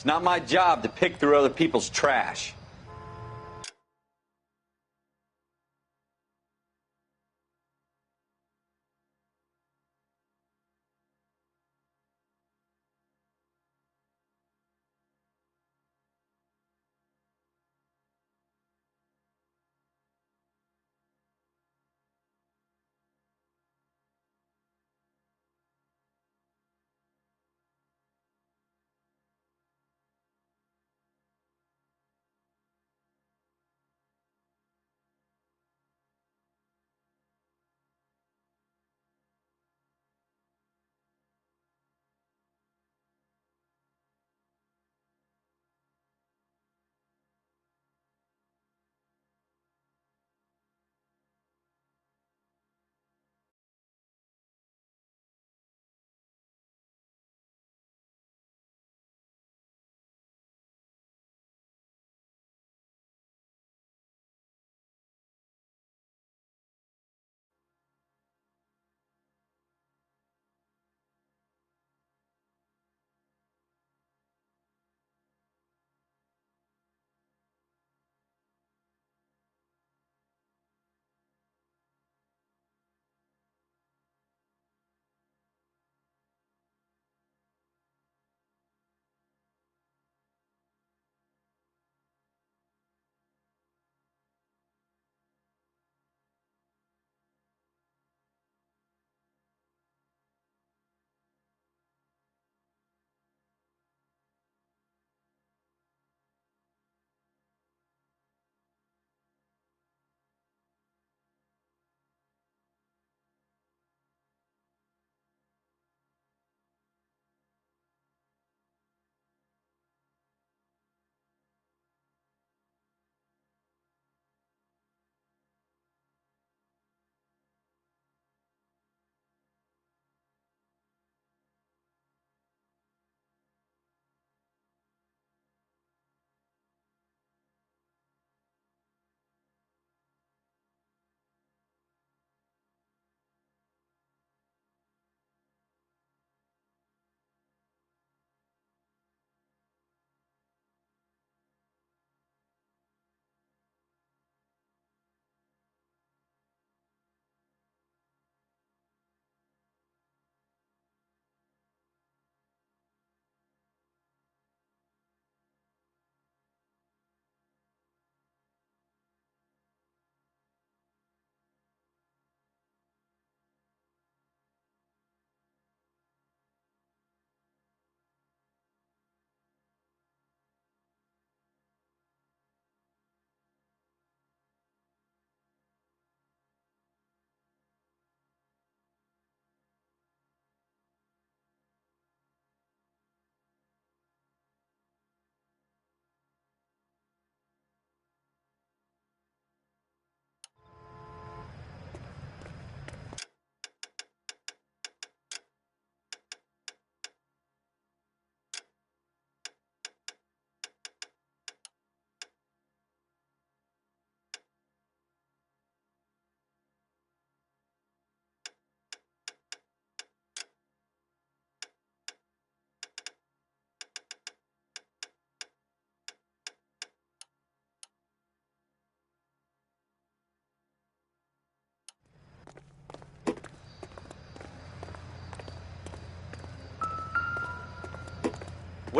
It's not my job to pick through other people's trash.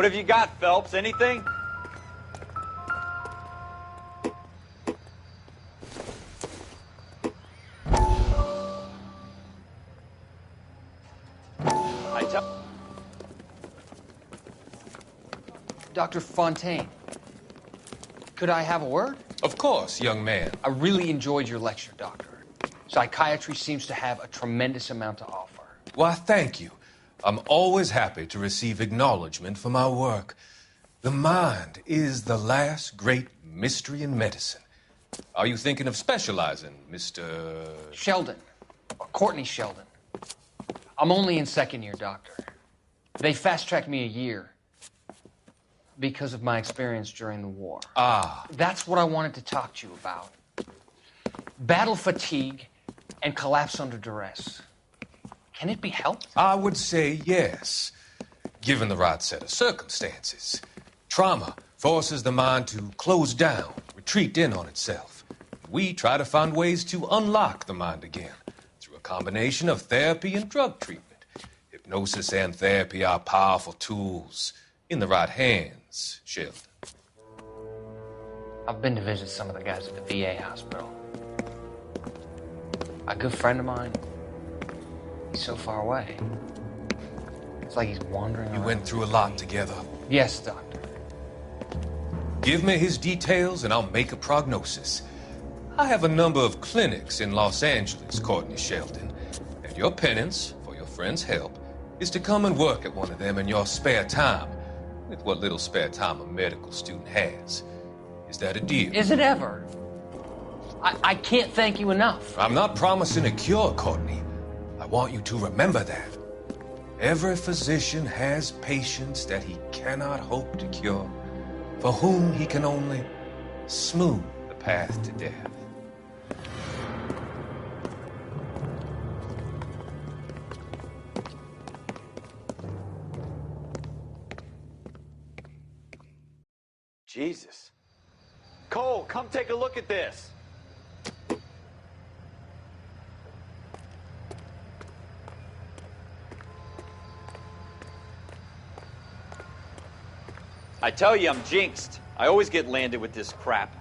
What have you got, Phelps? Anything? Dr. Fontaine, could I have a word? Of course, young man. I really enjoyed your lecture, Doctor. Psychiatry seems to have a tremendous amount to offer. Why, thank you. I'm always happy to receive acknowledgement for my work. The mind is the last great mystery in medicine. Are you thinking of specializing, Mr. Sheldon, or Courtney Sheldon. I'm only in second year, Doctor. They fast-tracked me a year because of my experience during the war. Ah. That's what I wanted to talk to you about. Battle fatigue and collapse under duress. Can it be helped? I would say yes, given the right set of circumstances. Trauma forces the mind to close down, retreat in on itself. We try to find ways to unlock the mind again through a combination of therapy and drug treatment. Hypnosis and therapy are powerful tools in the right hands, Sheldon. I've been to visit some of the guys at the VA hospital. A good friend of mine, he's so far away. It's like he's wandering You around. went through a lot together. Yes, Doctor. Give me his details and I'll make a prognosis. I have a number of clinics in Los Angeles, Courtney Sheldon, and your penance for your friend's help is to come and work at one of them in your spare time, with what little spare time a medical student has. Is that a deal? Is it ever? I can't thank you enough. I'm not promising a cure, Courtney. I want you to remember that. Every physician has patients that he cannot hope to cure, for whom he can only smooth the path to death. Jesus. Cole, come take a look at this. I tell you, I'm jinxed. I always get landed with this crap.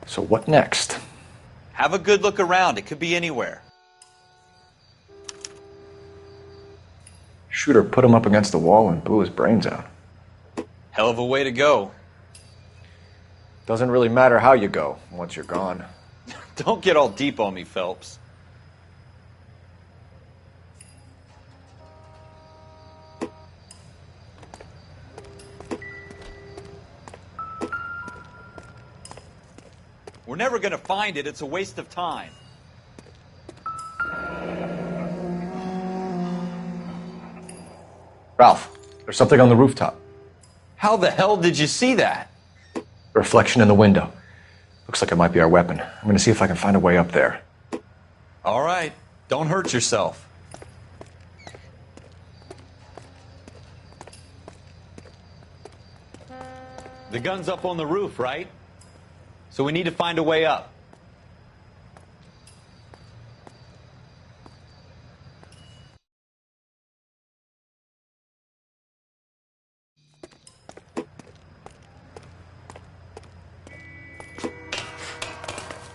So what next? Have a good look around. It could be anywhere. Shooter put him up against the wall and blew his brains out. Hell of a way to go. Doesn't really matter how you go once you're gone. Don't get all deep on me, Phelps. We're never gonna find it. It's a waste of time. Ralph, there's something on the rooftop. How the hell did you see that? A reflection in the window. Looks like it might be our weapon. I'm gonna see if I can find a way up there. All right. Don't hurt yourself. The gun's up on the roof, right? So we need to find a way up.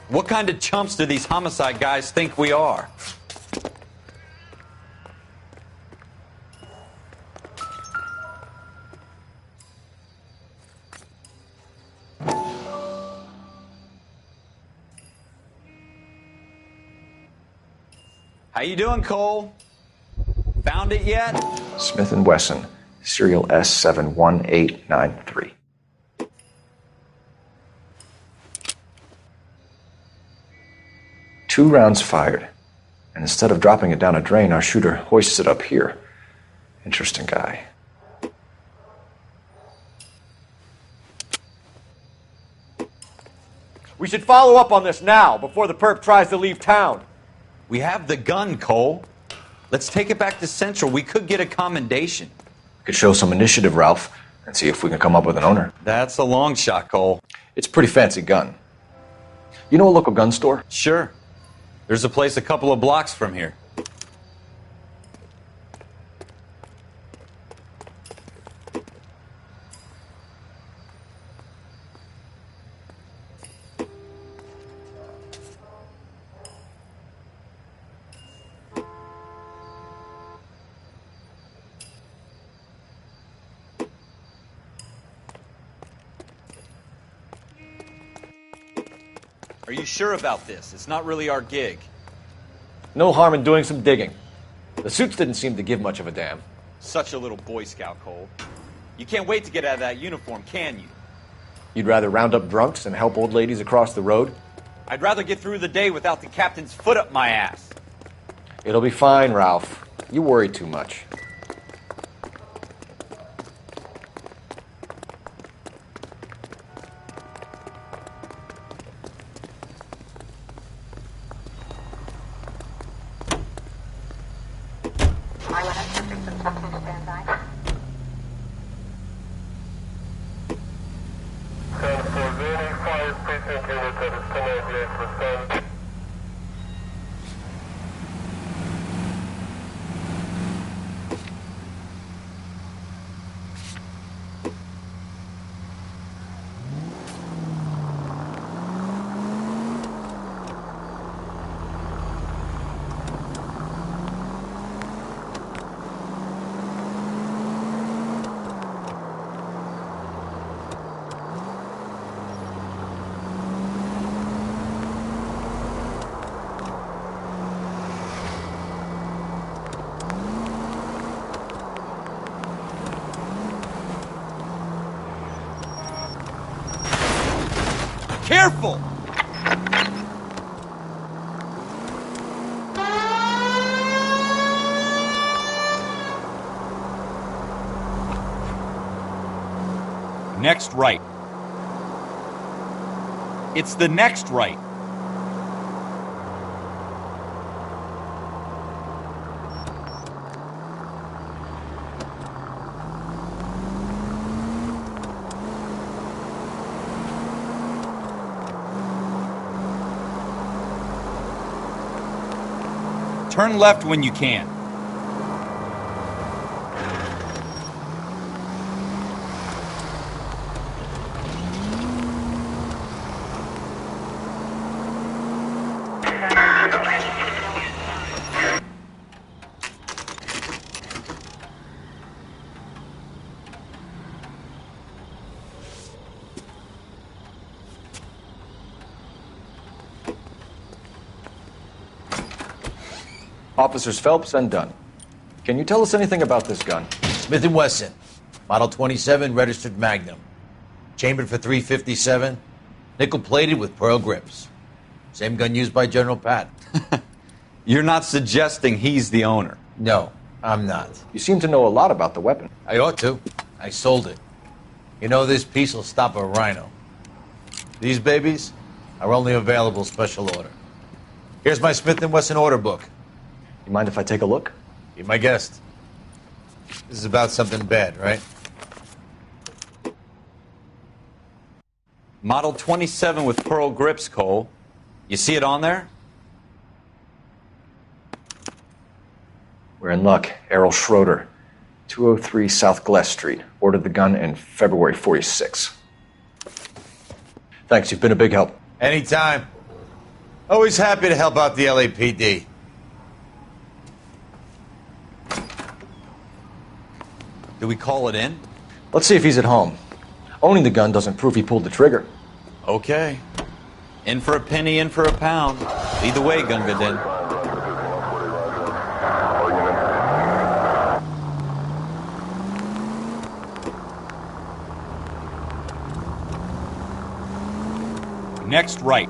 What kind of chumps do these homicide guys think we are? How you doing, Cole? Found it yet? Smith & Wesson, serial S71893. Two rounds fired, and instead of dropping it down a drain, our shooter hoists it up here. Interesting guy. We should follow up on this now, before the perp tries to leave town. We have the gun, Cole. Let's take it back to Central. We could get a commendation. We could show some initiative, Ralph, and see if we can come up with an owner. That's a long shot, Cole. It's a pretty fancy gun. You know a local gun store? Sure. There's a place a couple of blocks from here. Are you sure about this? It's not really our gig. No harm in doing some digging. The suits didn't seem to give much of a damn. Such a little Boy Scout, Cole. You can't wait to get out of that uniform, can you? You'd rather round up drunks and help old ladies across the road? I'd rather get through the day without the captain's foot up my ass. It'll be fine, Ralph. You worry too much. Careful! Next right. It's the next right. Turn left when you can. Officers Phelps and Dunn. Can you tell us anything about this gun? Smith & Wesson, Model 27, registered Magnum. Chambered for .357, nickel-plated with pearl grips. Same gun used by General Patton. You're not suggesting he's the owner? No, I'm not. You seem to know a lot about the weapon. I ought to. I sold it. You know, this piece will stop a rhino. These babies are only available special order. Here's my Smith & Wesson order book. You mind if I take a look? Be my guest. This is about something bad, right? Model 27 with pearl grips, Cole. You see it on there? We're in luck. Errol Schroeder, 203 South Glass Street. Ordered the gun in February '46. Thanks, you've been a big help. Anytime. Always happy to help out the LAPD. Do we call it in? Let's see if he's at home. Owning the gun doesn't prove he pulled the trigger. Okay. In for a penny, in for a pound. Either way, Gungadin. Next right.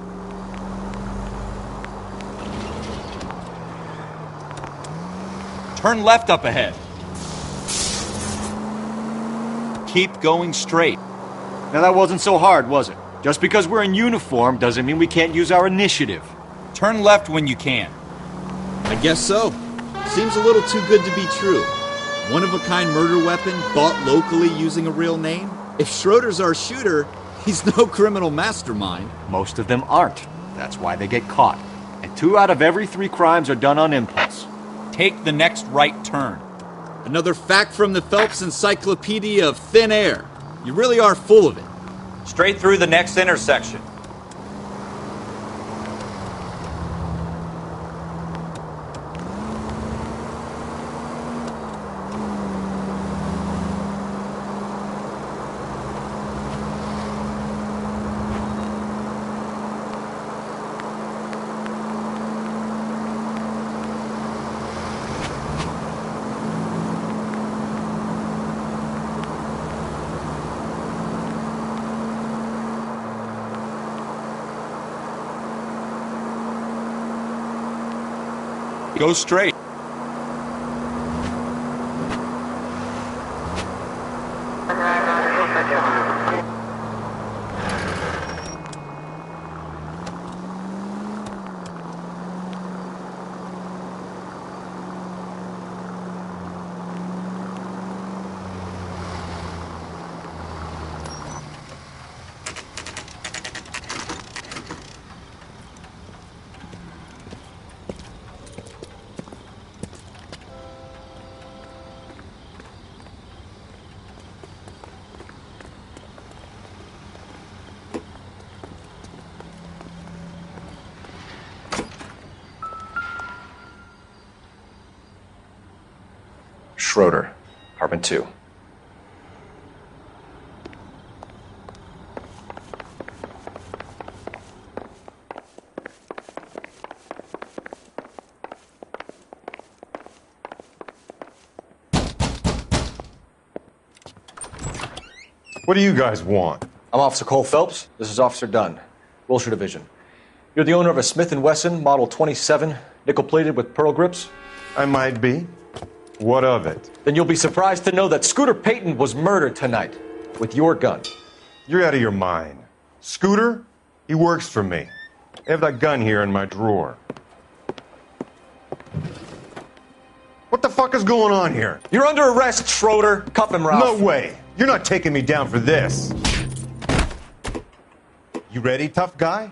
Turn left up ahead. Keep going straight. Now that wasn't so hard, was it? Just because we're in uniform doesn't mean we can't use our initiative. Turn left when you can. I guess so. Seems a little too good to be true. One-of-a-kind murder weapon bought locally using a real name? If Schroeder's our shooter, he's no criminal mastermind. Most of them aren't. That's why they get caught. And 2 out of every 3 crimes are done on impulse. Take the next right turn. Another fact from the Phelps Encyclopedia of Thin Air. You really are full of it. Straight through the next intersection. Go straight. Schroeder, apartment 2. What do you guys want? I'm Officer Cole Phelps. This is Officer Dunn, Wilshire Division. You're the owner of a Smith & Wesson Model 27, nickel-plated with pearl grips? I might be. What of it? Then you'll be surprised to know that Scooter Payton was murdered tonight with your gun. You're out of your mind. Scooter? He works for me. I have that gun here in my drawer. What the fuck is going on here? You're under arrest, Schroeder. Cuff him, Ralph. No way. You're not taking me down for this. You ready, tough guy?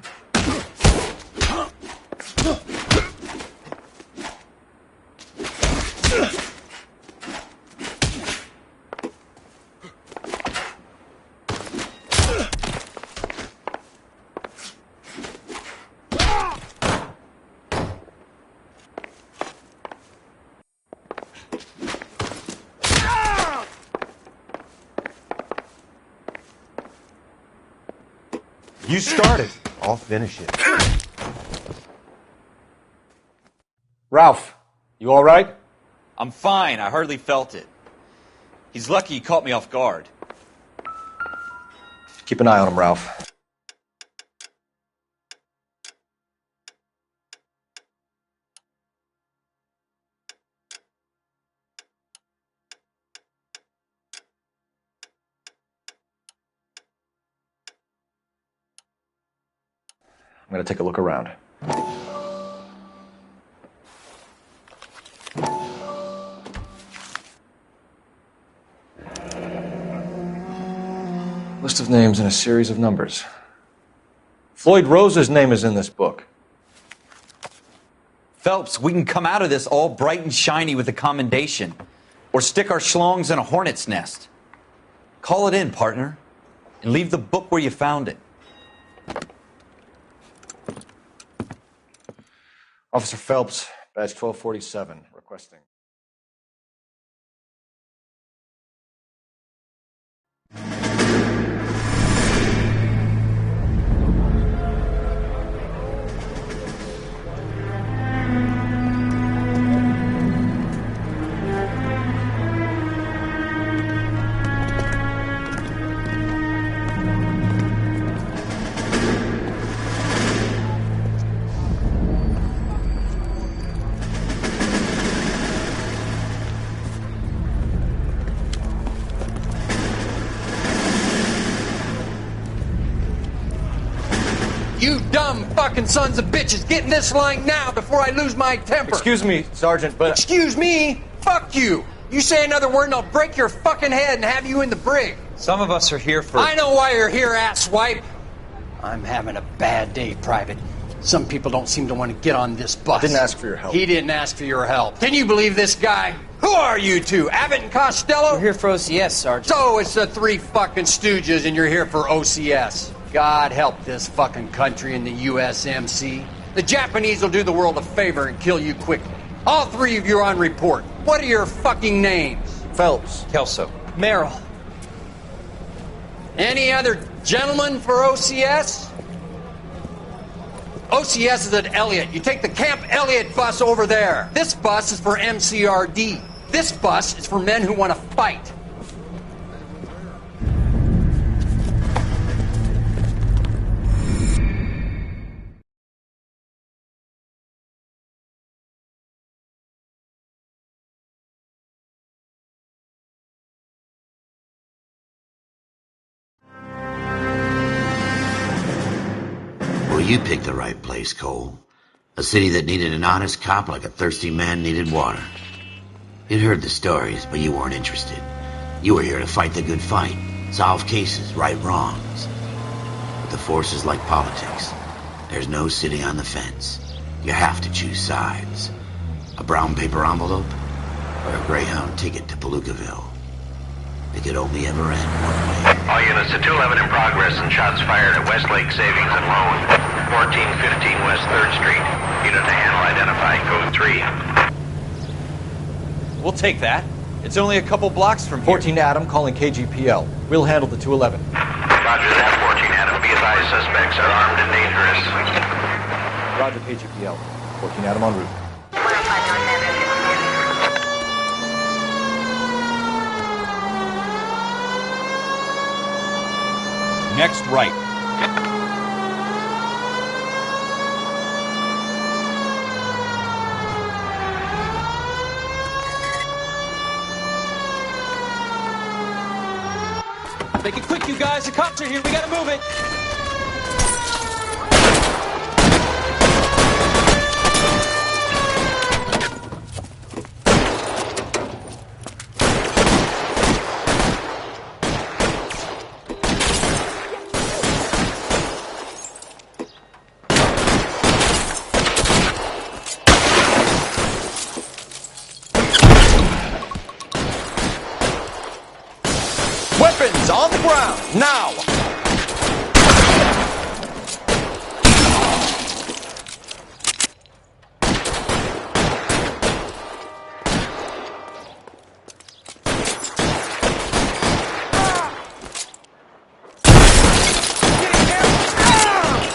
You start it. I'll finish it. Ralph, you all right? I'm fine. I hardly felt it. He's lucky he caught me off guard. Keep an eye on him, Ralph. I'm going to take a look around. List of names and a series of numbers. Floyd Rose's name is in this book. Phelps, we can come out of this all bright and shiny with a commendation. Or stick our schlongs in a hornet's nest. Call it in, partner. And leave the book where you found it. Officer Phelps, badge 1247, requesting. You dumb fucking sons of bitches, get in this line now before I lose my temper. Excuse me, Sergeant, but... Excuse me? Fuck you. You say another word and I'll break your fucking head and have you in the brig. Some of us are here for... I know why you're here, asswipe. I'm having a bad day, Private. Some people don't seem to want to get on this bus. I didn't ask for your help. He didn't ask for your help. Can you believe this guy? Who are you two? Abbott and Costello? We're here for OCS, Sergeant. So it's the three fucking stooges and you're here for OCS. God help this fucking country and the USMC. The Japanese will do the world a favor and kill you quickly. All three of you are on report. What are your fucking names? Phelps. Kelso. Merrill. Any other gentlemen for OCS? OCS is at Elliott. You take the Camp Elliott bus over there. This bus is for MCRD. This bus is for men who want to fight. Well, you picked the right place, Cole. A city that needed an honest cop like a thirsty man needed water. You'd heard the stories, but you weren't interested. You were here to fight the good fight, solve cases, right wrongs. But the force is like politics. There's no sitting on the fence. You have to choose sides. A brown paper envelope or a Greyhound ticket to Palookaville. It could only ever end one way. All units to 211 in progress and shots fired at Westlake Savings and Loan, 1415 West 3rd Street. Unit to handle identified code 3. We'll take that. It's only a couple blocks from here. 14 Adam calling KGPL. We'll handle the 211. Roger that, 14 Adam. Be advised, suspects are armed and dangerous. Roger, KGPL. 14 Adam en route. Next right. Make it quick, you guys. The cops are here. We gotta move it. Weapons on the ground, now!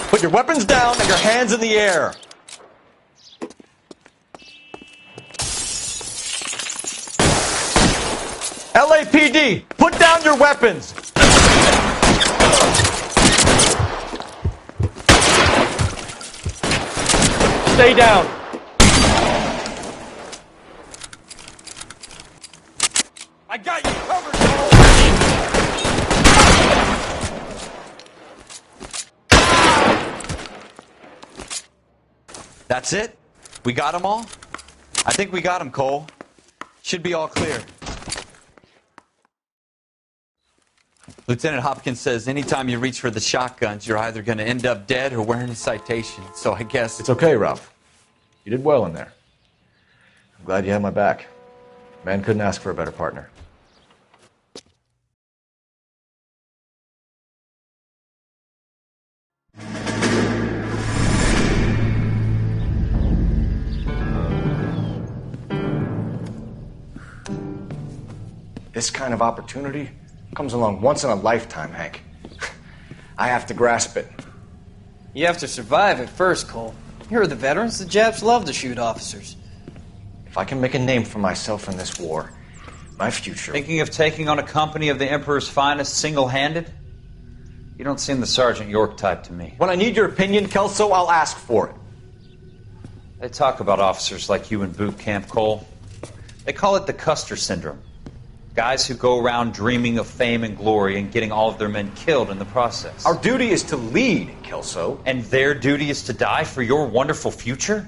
Put your weapons down and your hands in the air. LAPD, put down your weapons! Stay down. I got you covered, Cole. That's it? We got them all? I think we got them, Cole. Should be all clear. Lieutenant Hopkins says anytime you reach for the shotguns, you're either going to end up dead or wearing a citation. So I guess... It's okay, Ralph. You did well in there. I'm glad you had my back. Man couldn't ask for a better partner. This kind of opportunity comes along once in a lifetime, Hank. I have to grasp it. You have to survive it first, Cole. Here are the veterans. The Japs love to shoot officers. If I can make a name for myself in this war, my future... Thinking of taking on a company of the Emperor's finest single-handed? You don't seem the Sergeant York type to me. When I need your opinion, Kelso, I'll ask for it. They talk about officers like you in boot camp, Cole. They call it the Custer syndrome. Guys who go around dreaming of fame and glory and getting all of their men killed in the process. Our duty is to lead, Kelso. And their duty is to die for your wonderful future?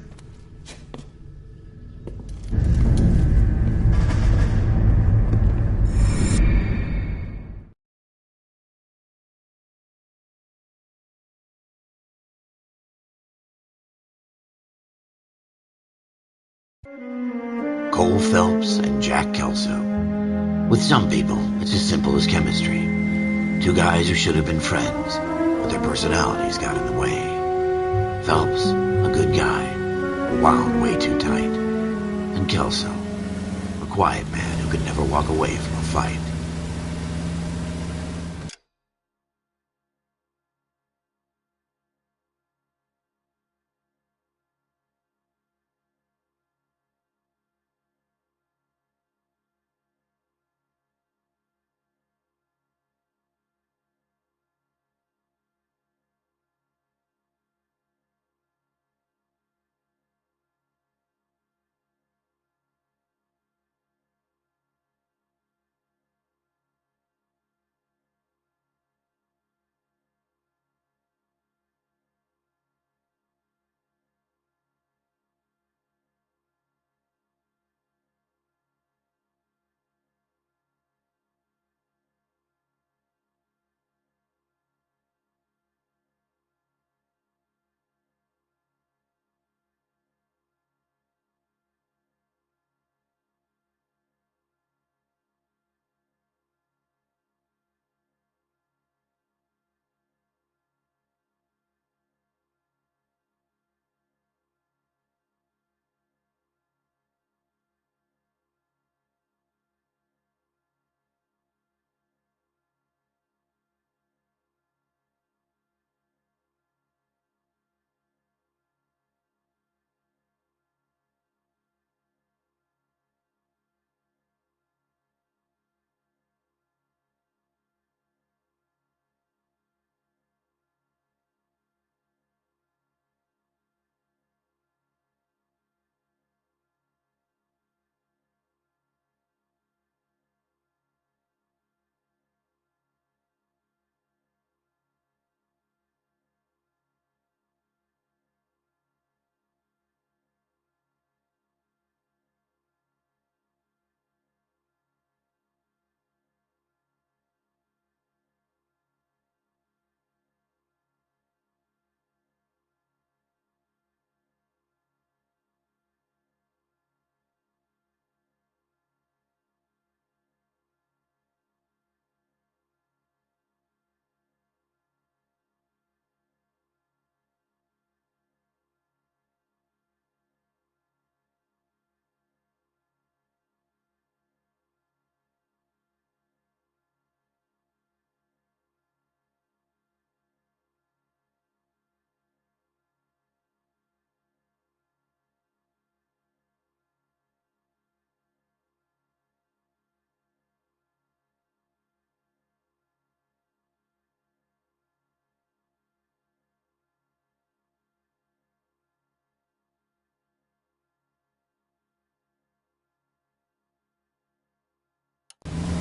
Cole Phelps and Jack Kelso. With some people, it's as simple as chemistry. Two guys who should have been friends, but their personalities got in the way. Phelps, a good guy, wound way too tight. And Kelso, a quiet man who could never walk away from a fight.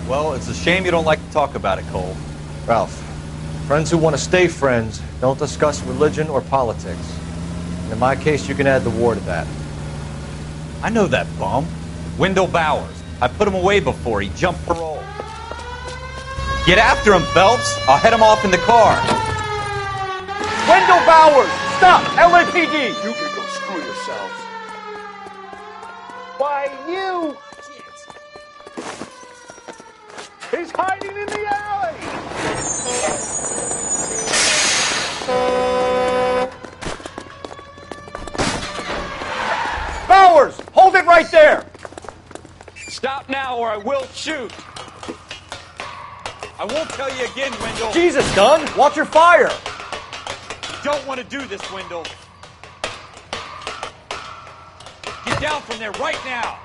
Well, it's a shame you don't like to talk about it, Cole. Ralph, friends who want to stay friends don't discuss religion or politics. And in my case, you can add the war to that. I know that bum. Wendell Bowers. I put him away before. He jumped parole. Get after him, Phelps. I'll head him off in the car. Wendell Bowers! Stop! LAPD! You can go screw yourselves. Why, you... He's hiding in the alley! Bowers! Hold it right there! Stop now or I will shoot. I won't tell you again, Wendell. Jesus, Dunn! Watch your fire! Don't want to do this, Wendell. Get down from there right now.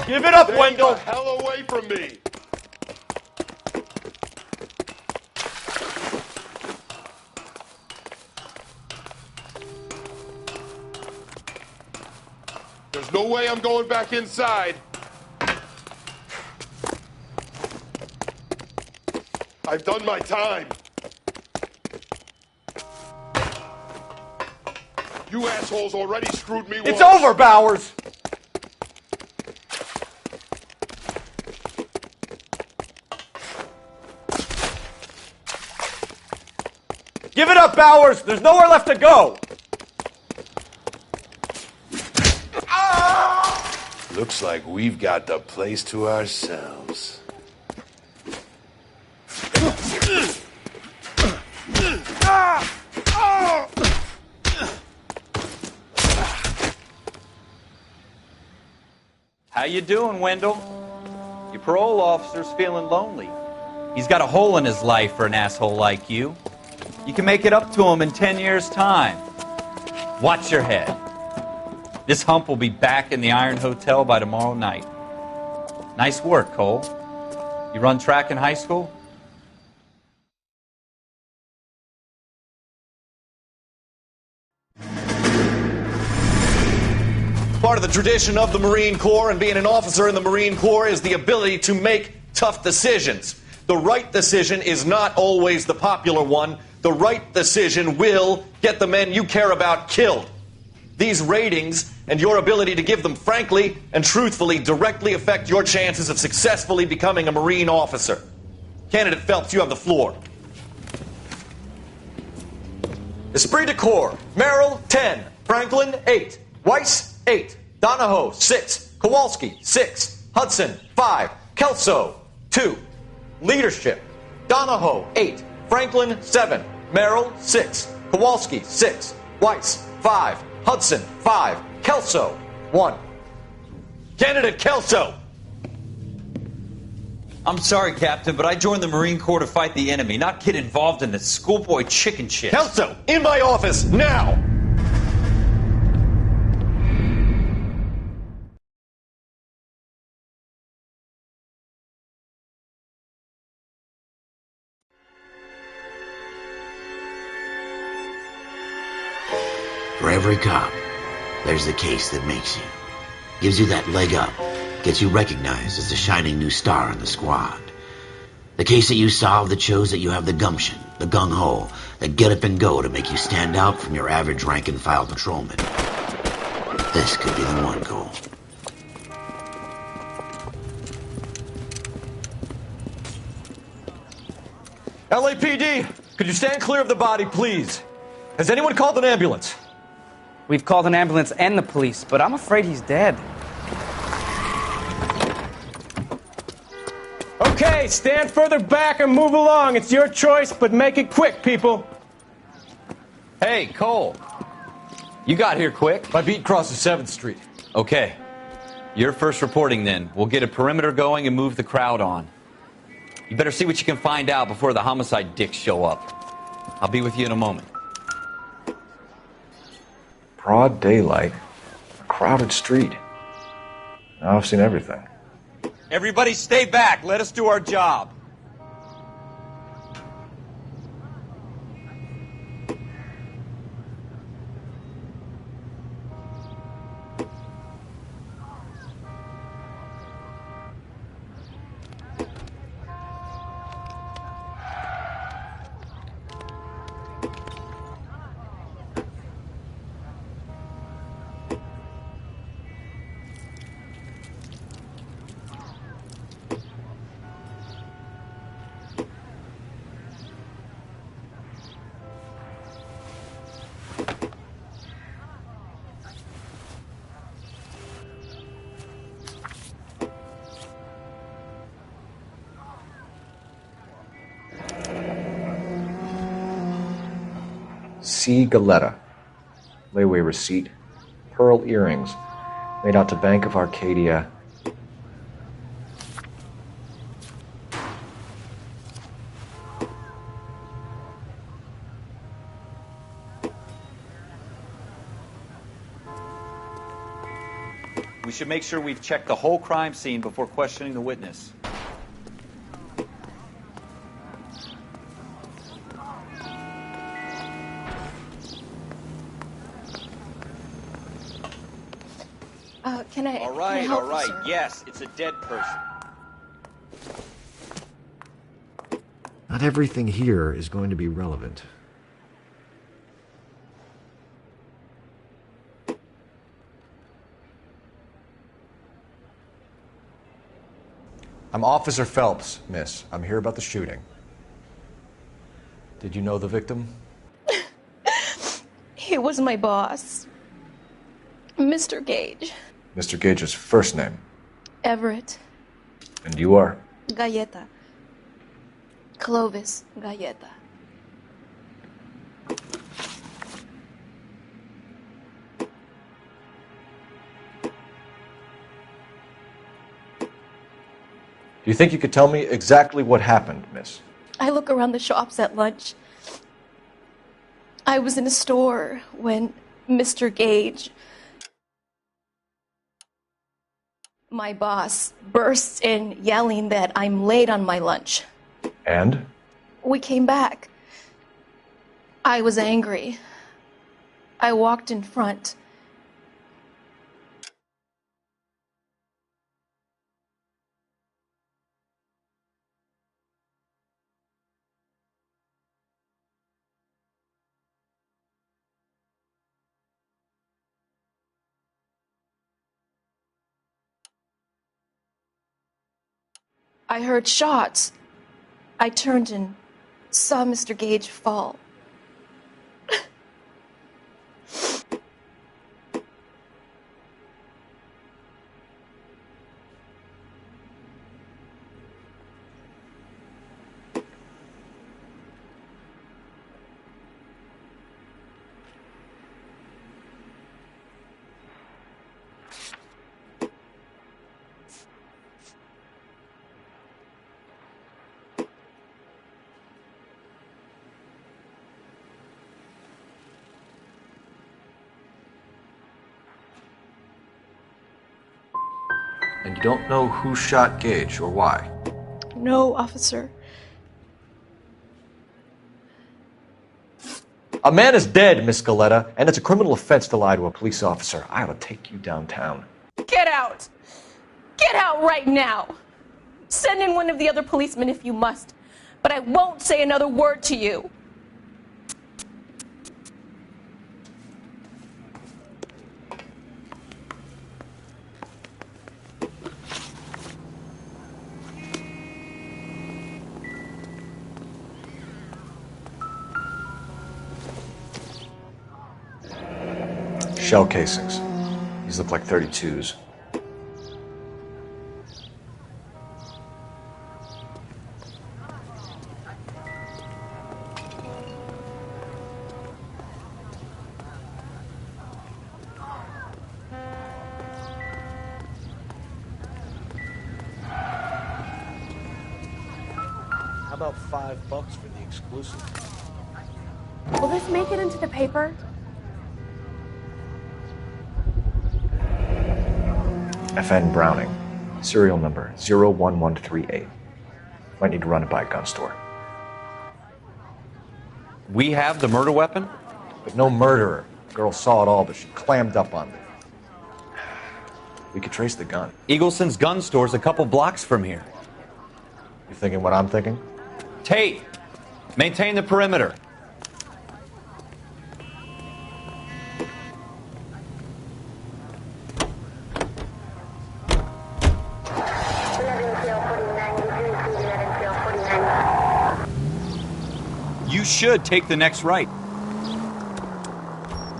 Give it up, Stay Wendell! the hell away from me! There's no way I'm going back inside. I've done my time. You assholes already screwed me once. It's over, Bowers! Give it up, Bowers! There's nowhere left to go! Looks like we've got the place to ourselves. How you doing, Wendell? Your parole officer's feeling lonely. He's got a hole in his life for an asshole like you. You can make it up to him in 10 years' time. Watch your head. This hump will be back in the Iron Hotel by tomorrow night. Nice work, Cole. You run track in high school? Part of the tradition of the Marine Corps and being an officer in the Marine Corps is the ability to make tough decisions. The right decision is not always the popular one. The right decision will get the men you care about killed. These ratings and your ability to give them frankly and truthfully directly affect your chances of successfully becoming a Marine officer. Candidate Phelps, you have the floor. Esprit de Corps, Merrill, 10. Franklin, 8. Weiss, 8. Donahoe, 6. Kowalski, 6. Hudson, 5. Kelso, 2. Leadership, Donahoe, 8. Franklin, 7. Merrill, 6. Kowalski, 6. Weiss, 5. Hudson, 5. Kelso, 1. Candidate Kelso. I'm sorry, Captain, but I joined the Marine Corps to fight the enemy, not get involved in this schoolboy chicken shit. Kelso, in my office, now! For every cop, there's the case that makes you. Gives you that leg up. Gets you recognized as the shining new star in the squad. The case that you solve that shows that you have the gumption, the gung-ho, the get up and go to make you stand out from your average rank-and-file patrolman. This could be the one, Cole. LAPD, could you stand clear of the body, please? Has anyone called an ambulance? We've called an ambulance and the police, but I'm afraid he's dead. Okay, stand further back and move along. It's your choice, but make it quick, people. Hey, Cole. You got here quick. My beat crosses 7th Street. Okay. You're first reporting then. We'll get a perimeter going and move the crowd on. You better see what you can find out before the homicide dicks show up. I'll be with you in a moment. Broad daylight, a crowded street. Now I've seen everything. Everybody stay back. Let us do our job. C. Galetta. Layaway receipt. Pearl earrings. Made out to Bank of Arcadia. We should make sure we've checked the whole crime scene before questioning the witness. Can I? All right, can I help all right. you, sir? Yes, it's a dead person. Not everything here is going to be relevant. I'm Officer Phelps, miss. I'm here about the shooting. Did you know the victim? He was my boss, Mr. Gage. Mr. Gage's first name. Everett. And you are? Galleta. Clovis Galleta. Do you think you could tell me exactly what happened, miss? I look around the shops at lunch. I was in a store when Mr. Gage, my boss, bursts in yelling that I'm late on my lunch. And? We came back. I was angry. I walked in front. I heard shots. I turned and saw Mr. Gage fall. And you don't know who shot Gage or why? No, officer. A man is dead, Miss Galetta, and it's a criminal offense to lie to a police officer. I ought to take you downtown. Get out! Get out right now! Send in one of the other policemen if you must, but I won't say another word to you. Shell casings. These look like 32s. How about $5 for the exclusive? Will this make it into the paper? FN Browning. Serial number 01138. Might need to run it by a gun store. We have the murder weapon? But no murderer. The girl saw it all, but she clammed up on me. We could trace the gun. Eagleson's gun store's a couple blocks from here. You thinking what I'm thinking? Tate, maintain the perimeter. You should take the next right.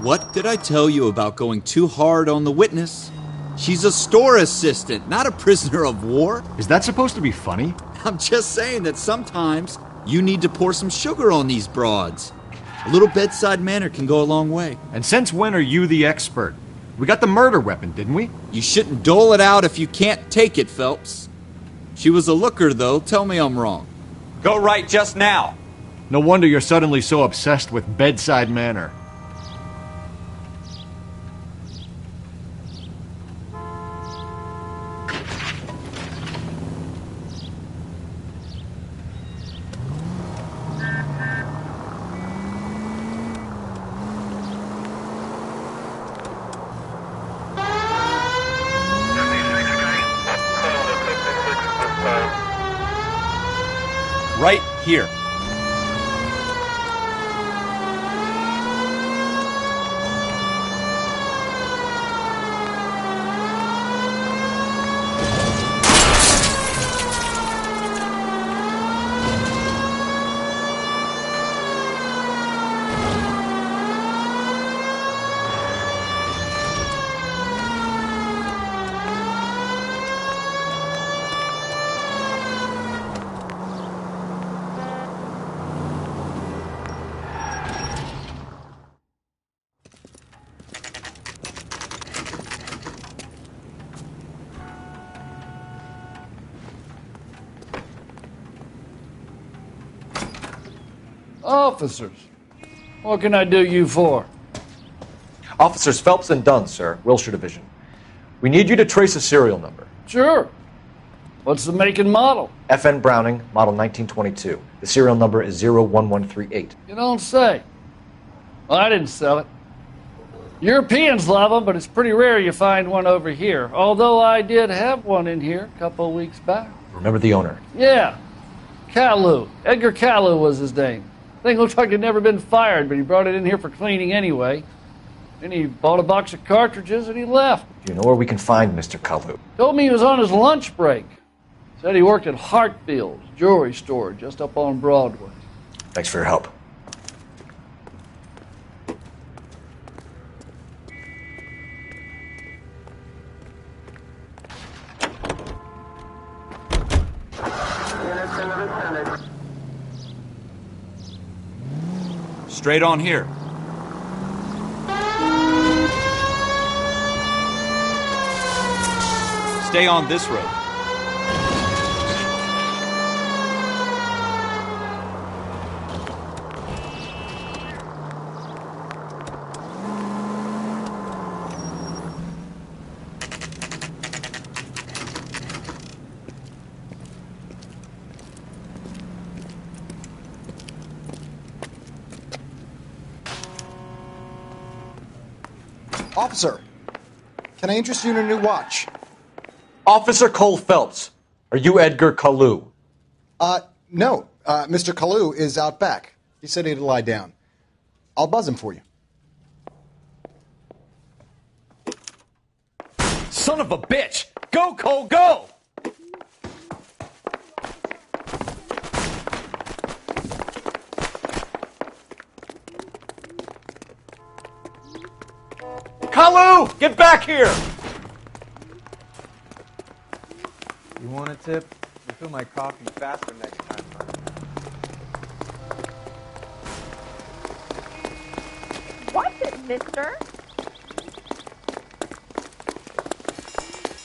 What did I tell you about going too hard on the witness? She's a store assistant, not a prisoner of war. Is that supposed to be funny? I'm just saying that sometimes you need to pour some sugar on these broads. A little bedside manner can go a long way. And since when are you the expert? We got the murder weapon, didn't we? You shouldn't dole it out if you can't take it, Phelps. She was a looker, though. Tell me I'm wrong. Go right just now. No wonder you're suddenly so obsessed with bedside manner. Right here. Officers, what can I do you for? Officers Phelps and Dunn, sir, Wilshire Division. We need you to trace a serial number. Sure. What's the make and model? FN Browning, model 1922. The serial number is 01138. You don't say. Well, I didn't sell it. Europeans love them, but it's pretty rare you find one over here. Although I did have one in here a couple of weeks back. Remember the owner? Yeah. Caillou. Edgar Caillou was his name. Thing looked like he'd never been fired, but he brought it in here for cleaning anyway. Then he bought a box of cartridges and he left. Do you know where we can find Mr. Kalu? Told me he was on his lunch break. Said he worked at Hartfield's jewelry store just up on Broadway. Thanks for your help. Straight on here. Stay on this road. Officer, can I interest you in a new watch? Officer Cole Phelps, are you Edgar Kalu? No. Mr. Kalu is out back. He said he'd lie down. I'll buzz him for you. Son of a bitch! Go, Cole, go! Kalu! Get back here! You want a tip? Refill my coffee faster next time, huh? What's it, mister?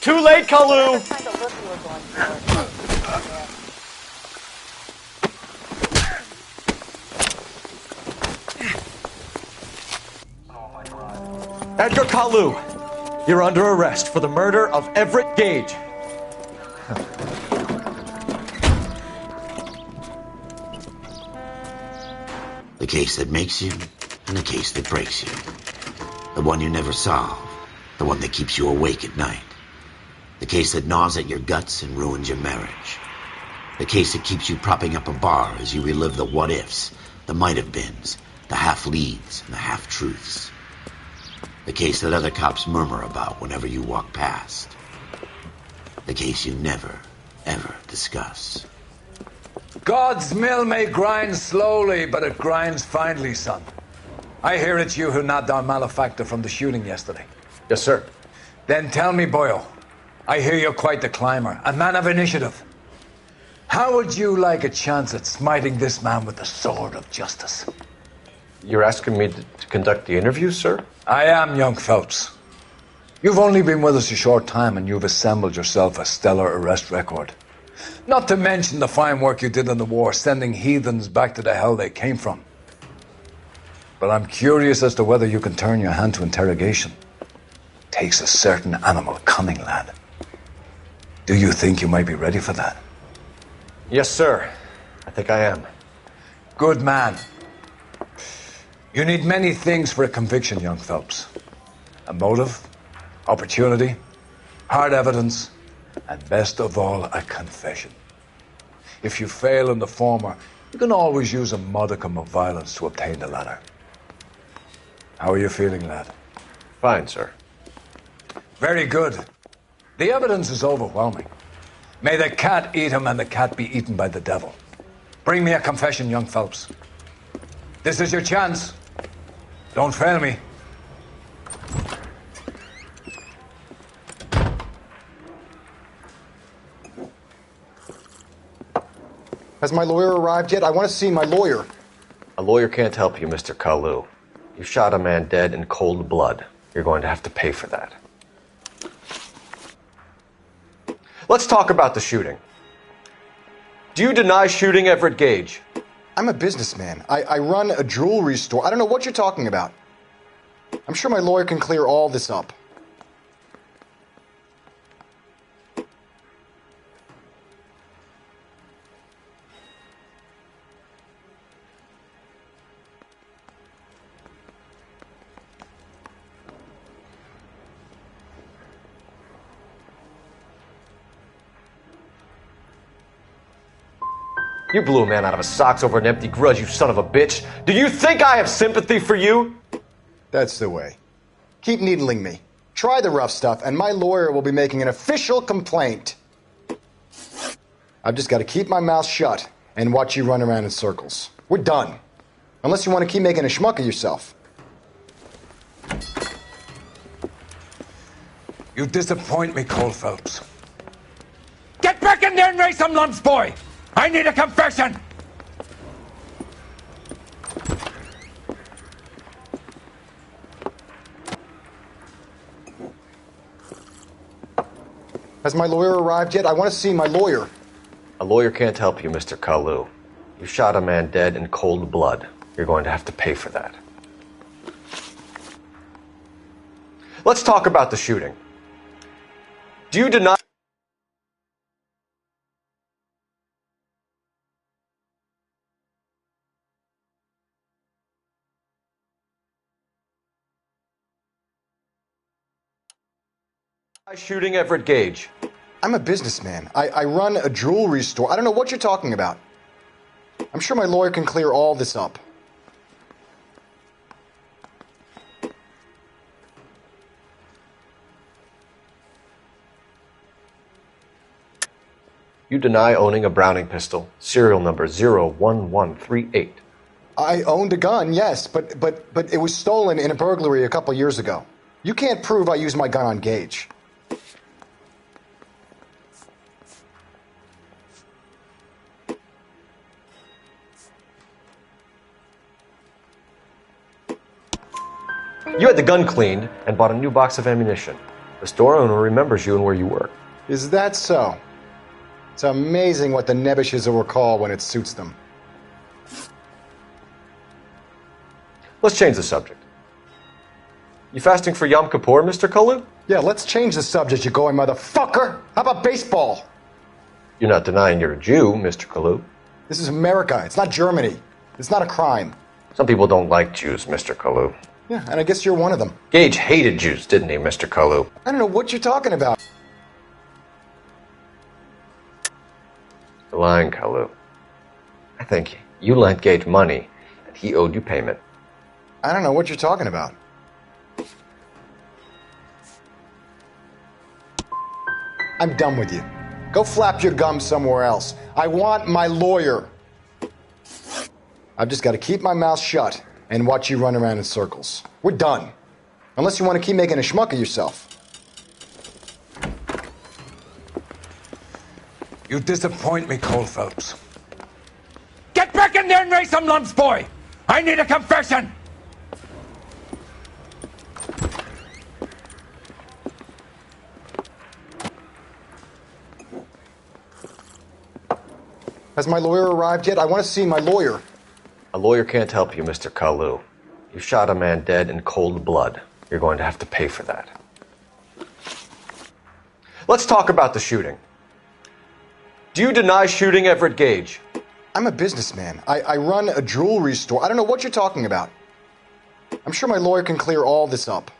Too late, Kalu! Edgar Kalu, you're under arrest for the murder of Everett Gage. The case that makes you, and the case that breaks you. The one you never solve, the one that keeps you awake at night. The case that gnaws at your guts and ruins your marriage. The case that keeps you propping up a bar as you relive the what-ifs, the might-have-beens, the half-leads, and the half-truths. The case that other cops murmur about whenever you walk past. The case you never, ever discuss. God's mill may grind slowly, but it grinds finely, son. I hear it's you who nabbed our malefactor from the shooting yesterday. Yes, sir. Then tell me, Boyle, I hear you're quite the climber, a man of initiative. How would you like a chance at smiting this man with the sword of justice? You're asking me to conduct the interview, sir? I am, young Phelps. You've only been with us a short time and you've assembled yourself a stellar arrest record. Not to mention the fine work you did in the war, sending heathens back to the hell they came from. But I'm curious as to whether you can turn your hand to interrogation. Takes a certain animal cunning, lad. Do you think you might be ready for that? Yes, sir. I think I am. Good man. You need many things for a conviction, young Phelps. A motive, opportunity, hard evidence, and best of all, a confession. If you fail in the former, you can always use a modicum of violence to obtain the latter. How are you feeling, lad? Fine, sir. Very good. The evidence is overwhelming. May the cat eat him and the cat be eaten by the devil. Bring me a confession, young Phelps. This is your chance. Don't fail me. Has my lawyer arrived yet? I want to see my lawyer. A lawyer can't help you, Mr. Kalu. You shot a man dead in cold blood. You're going to have to pay for that. Let's talk about the shooting. Do you deny shooting Everett Gage? I'm a businessman. I run a jewelry store. I don't know what you're talking about. I'm sure my lawyer can clear all this up. You blew a man out of his socks over an empty grudge, you son of a bitch. Do you think I have sympathy for you? That's the way. Keep needling me. Try the rough stuff, and my lawyer will be making an official complaint. I've just got to keep my mouth shut and watch you run around in circles. We're done. Unless you want to keep making a schmuck of yourself. You disappoint me, Cole Phelps. Get back in there and raise some lumps, boy! I need a confession! Has my lawyer arrived yet? I want to see my lawyer. A lawyer can't help you, Mr. Kalu. You shot a man dead in cold blood. You're going to have to pay for that. Let's talk about the shooting. Do you deny... shooting Everett Gage? I'm a businessman. I run a jewelry store. I don't know what you're talking about. I'm sure my lawyer can clear all this up. You deny owning a Browning pistol, serial number 01138. I owned a gun, yes, but it was stolen in a burglary a couple years ago. You can't prove I used my gun on Gage. You had the gun cleaned and bought a new box of ammunition. The store owner remembers you and where you work. Is that so? It's amazing what the nebbishes will recall when it suits them. Let's change the subject. You fasting for Yom Kippur, Mr. Kalu? Yeah, let's change the subject, you going motherfucker! How about baseball? You're not denying you're a Jew, Mr. Kalu. This is America. It's not Germany. It's not a crime. Some people don't like Jews, Mr. Kalu. Yeah, and I guess you're one of them. Gage hated Jews, didn't he, Mr. Kalu? I don't know what you're talking about. You're lying, Kalu. I think you lent Gage money, and he owed you payment. I don't know what you're talking about. I'm done with you. Go flap your gums somewhere else. I want my lawyer. I've just got to keep my mouth shut and watch you run around in circles. We're done. Unless you want to keep making a schmuck of yourself. You disappoint me, Cole Phelps. Get back in there and raise some lumps, boy! I need a confession! Has my lawyer arrived yet? I want to see my lawyer. A lawyer can't help you, Mr. Kalu. You shot a man dead in cold blood. You're going to have to pay for that. Let's talk about the shooting. Do you deny shooting Everett Gage? I'm a businessman. I run a jewelry store. I don't know what you're talking about. I'm sure my lawyer can clear all this up.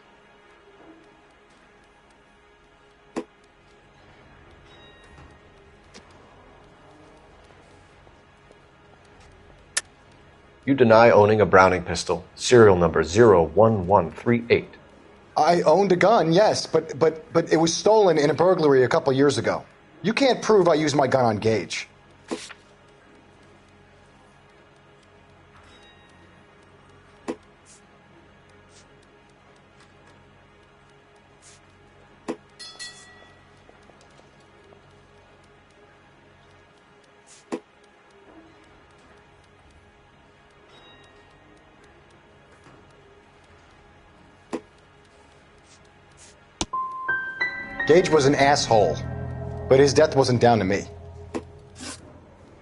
You deny owning a Browning pistol, serial number 01138. I owned a gun, yes, but it was stolen in a burglary a couple years ago. You can't prove I used my gun on Gage. Gage was an asshole, but his death wasn't down to me.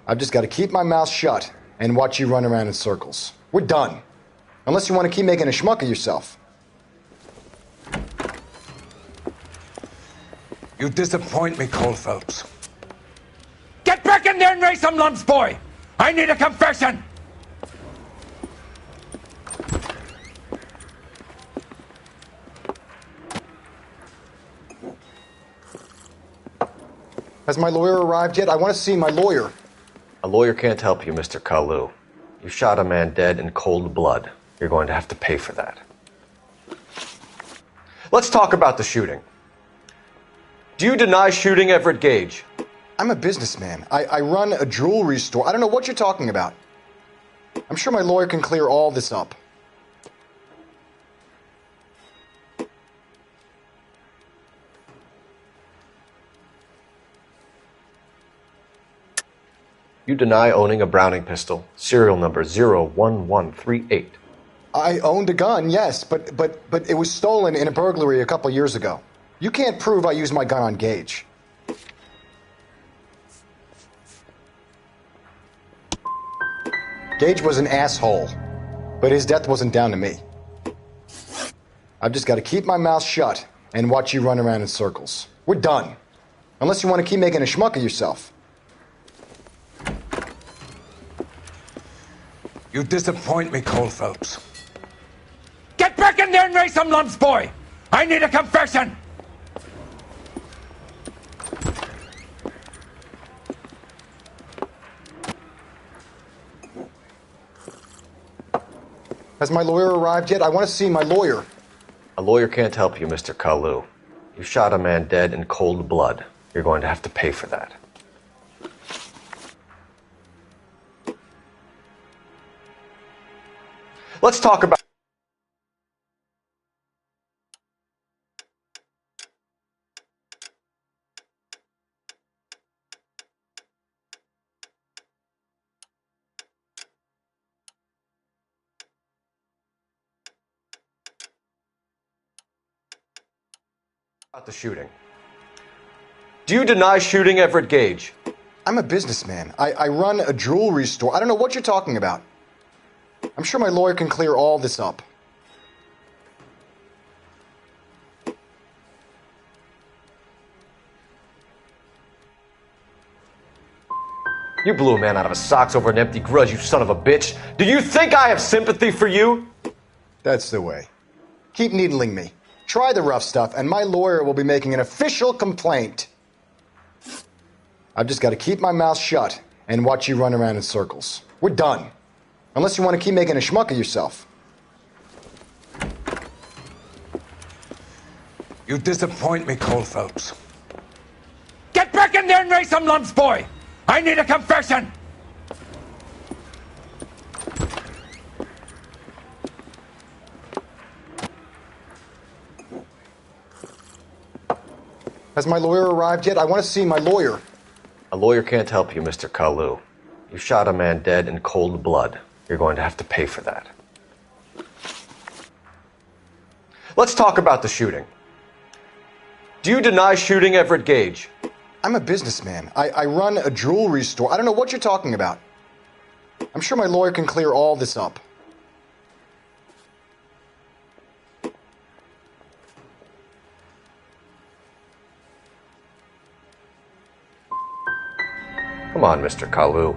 I've just got to keep my mouth shut and watch you run around in circles. We're done. Unless you want to keep making a schmuck of yourself. You disappoint me, Cole Phelps. Get back in there and raise some lumps, boy! I need a confession! Has my lawyer arrived yet? I want to see my lawyer. A lawyer can't help you, Mr. Kalu. You shot a man dead in cold blood. You're going to have to pay for that. Let's talk about the shooting. Do you deny shooting Everett Gage? I'm a businessman. I run a jewelry store. I don't know what you're talking about. I'm sure my lawyer can clear all this up. You deny owning a Browning pistol, serial number 01138. I owned a gun, yes, but it was stolen in a burglary a couple years ago. You can't prove I used my gun on Gage. Gage was an asshole, but his death wasn't down to me. I've just got to keep my mouth shut and watch you run around in circles. We're done. Unless you want to keep making a schmuck of yourself. You disappoint me, Cole Phelps. Get back in there and raise some lumps, boy! I need a confession! Has my lawyer arrived yet? I want to see my lawyer. A lawyer can't help you, Mr. Kalu. You shot a man dead in cold blood. You're going to have to pay for that. Let's talk about the shooting. Do you deny shooting Everett Gage? I'm a businessman. I run a jewelry store. I don't know what you're talking about. I'm sure my lawyer can clear all this up. You blew a man out of his socks over an empty grudge, you son of a bitch. Do you think I have sympathy for you? That's the way. Keep needling me. Try the rough stuff, and my lawyer will be making an official complaint. I've just got to keep my mouth shut and watch you run around in circles. We're done. Unless you want to keep making a schmuck of yourself. You disappoint me, Cole Phelps. Get back in there and raise some lumps, boy! I need a confession! Has my lawyer arrived yet? I want to see my lawyer. A lawyer can't help you, Mr. Kalu. You shot a man dead in cold blood. You're going to have to pay for that. Let's talk about the shooting. Do you deny shooting Everett Gage? I'm a businessman. I run a jewelry store. I don't know what you're talking about. I'm sure my lawyer can clear all this up. Come on, Mr. Kalu.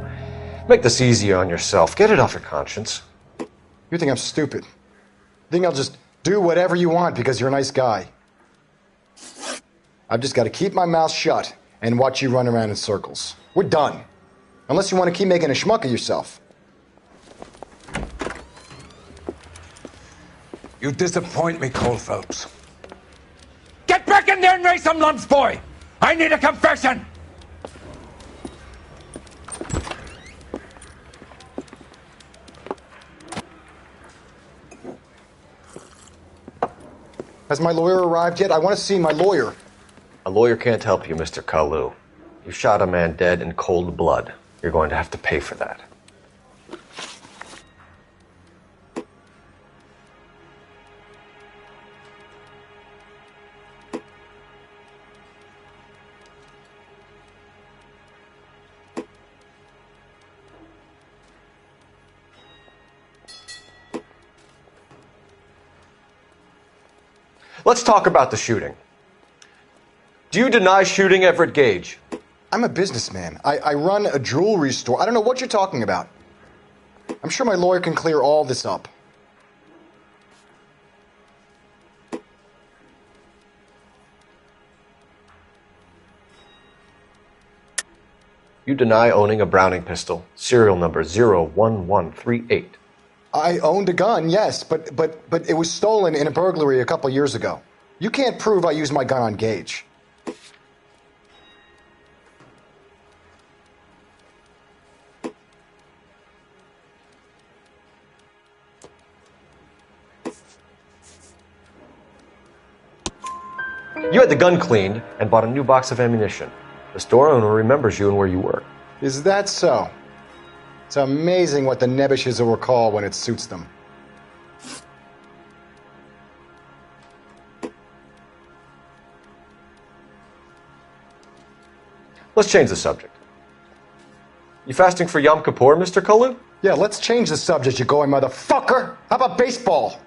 Make this easier on yourself. Get it off your conscience. You think I'm stupid? You think I'll just do whatever you want because you're a nice guy? I've just got to keep my mouth shut and watch you run around in circles. We're done. Unless you want to keep making a schmuck of yourself. You disappoint me, Cole Phelps. Get back in there and raise some lumps, boy! I need a confession! Has my lawyer arrived yet? I want to see my lawyer. A lawyer can't help you, Mr. Kalu. You shot a man dead in cold blood. You're going to have to pay for that. Let's talk about the shooting. Do you deny shooting Everett Gage? I'm a businessman. I run a jewelry store. I don't know what you're talking about. I'm sure my lawyer can clear all this up. You deny owning a Browning pistol, serial number 01138. I owned a gun, yes, but it was stolen in a burglary a couple years ago. You can't prove I used my gun on Gage. You had the gun cleaned and bought a new box of ammunition. The store owner remembers you and where you work. Is that so? It's amazing what the nebbishes will recall when it suits them. Let's change the subject. You fasting for Yom Kippur, Mr. Kalu? Yeah, let's change the subject, you going motherfucker. How about baseball?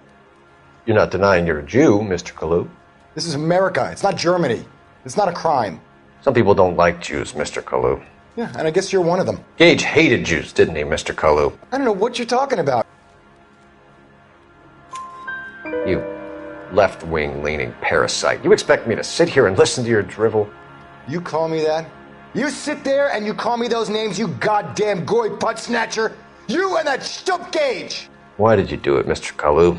You're not denying you're a Jew, Mr. Kalu. This is America. It's not Germany. It's not a crime. Some people don't like Jews, Mr. Kalu. Yeah, and I guess you're one of them. Gage hated Jews, didn't he, Mr. Kalu? I don't know what you're talking about. You left-wing leaning parasite. You expect me to sit here and listen to your drivel? You call me that? You sit there and you call me those names, you goddamn goy putt snatcher? You and that stup Gage! Why did you do it, Mr. Kalu?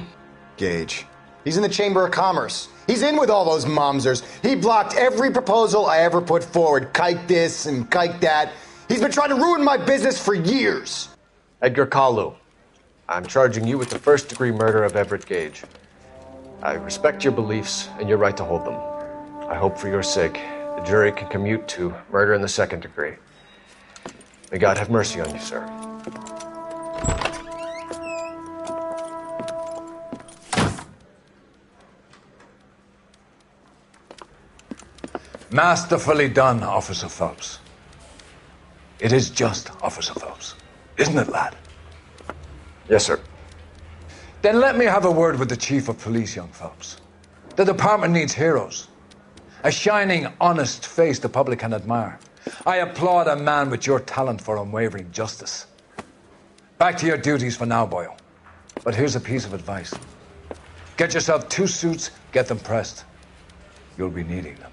Gage. He's in the Chamber of Commerce. He's in with all those momsers. He blocked every proposal I ever put forward. Kike this and kike that. He's been trying to ruin my business for years. Edgar Kalu, I'm charging you with the first-degree murder of Everett Gage. I respect your beliefs and your right to hold them. I hope for your sake the jury can commute to murder in the second degree. May God have mercy on you, sir. Masterfully done, Officer Phelps. It is just Officer Phelps. Isn't it, lad? Yes, sir. Then let me have a word with the Chief of Police, young Phelps. The department needs heroes. A shining, honest face the public can admire. I applaud a man with your talent for unwavering justice. Back to your duties for now, boyo. But here's a piece of advice. Get yourself 2 suits, get them pressed. You'll be needing them.